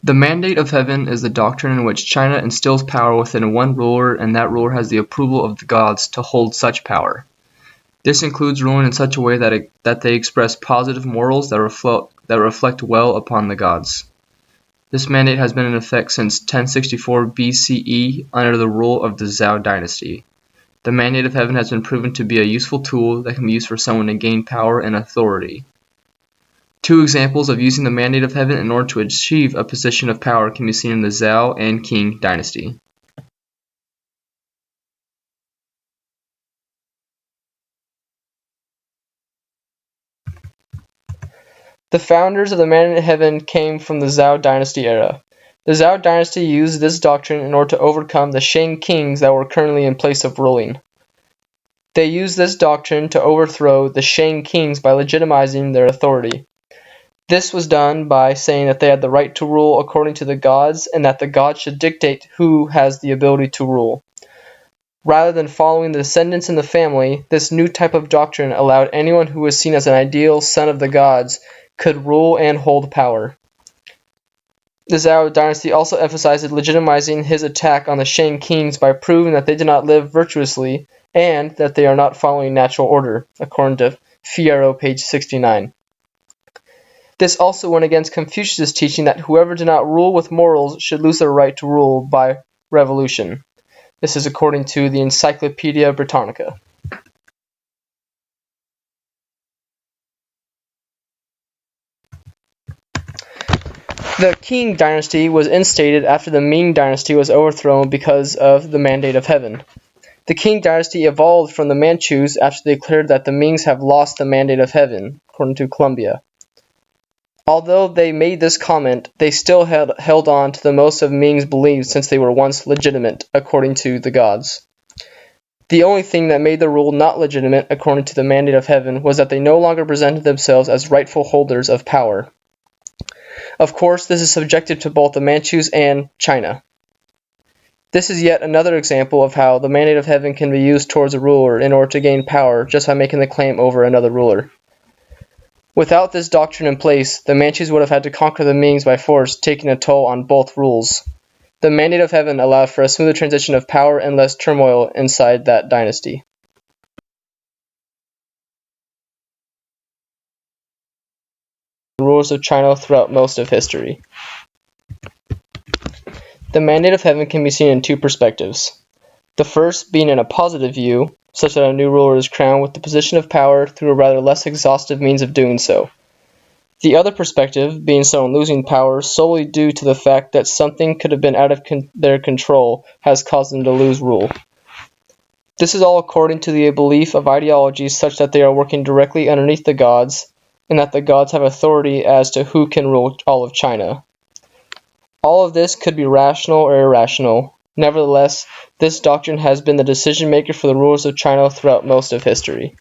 The mandate of heaven is the doctrine in which China instills power within one ruler, and that ruler has the approval of the gods to hold such power. This includes ruling in such a way that they express positive morals that reflect well upon the gods. This mandate has been in effect since 1064 BCE under the rule of the Zhou dynasty. The mandate of heaven has been proven to be a useful tool that can be used for someone to gain power and authority. Two examples of using the mandate of heaven in order to achieve a position of power can be seen in the Zhou and Qing dynasty. The founders of the mandate of heaven came from the Zhou dynasty era. The Zhou dynasty used this doctrine in order to overcome the Shang kings that were currently in place of ruling. They used this doctrine to overthrow the Shang kings by legitimizing their authority. This was done by saying that they had the right to rule according to the gods and that the gods should dictate who has the ability to rule. Rather than following the descendants in the family, this new type of doctrine allowed anyone who was seen as an ideal son of the gods could rule and hold power. The Zhou dynasty also emphasized legitimizing his attack on the Shang kings by proving that they did not live virtuously and that they are not following natural order, according to Fierro, page 69. This also went against Confucius' teaching that whoever did not rule with morals should lose their right to rule by revolution. This is according to the Encyclopedia Britannica. The Qing dynasty was instated after the Ming dynasty was overthrown because of the mandate of heaven. The Qing dynasty evolved from the Manchus after they declared that the Mings have lost the mandate of heaven, according to Columbia. Although they made this comment, they still held on to the most of Ming's beliefs since they were once legitimate, according to the gods. The only thing that made the rule not legitimate, according to the mandate of heaven, was that they no longer presented themselves as rightful holders of power. Of course, this is subjective to both the Manchus and China. This is yet another example of how the mandate of heaven can be used towards a ruler in order to gain power just by making the claim over another ruler. Without this doctrine in place, the Manchus would have had to conquer the Mings by force, taking a toll on both rules. The mandate of heaven allowed for a smoother transition of power and less turmoil inside that dynasty. The rulers of China throughout most of history. The mandate of heaven can be seen in two perspectives. The first being in a positive view, such that a new ruler is crowned with the position of power through a rather less exhaustive means of doing so. The other perspective being someone losing power solely due to the fact that something could have been out of their control has caused them to lose rule. This is all according to the belief of ideologies such that they are working directly underneath the gods, and that the gods have authority as to who can rule all of China. All of this could be rational or irrational. Nevertheless, this doctrine has been the decision maker for the rulers of China throughout most of history.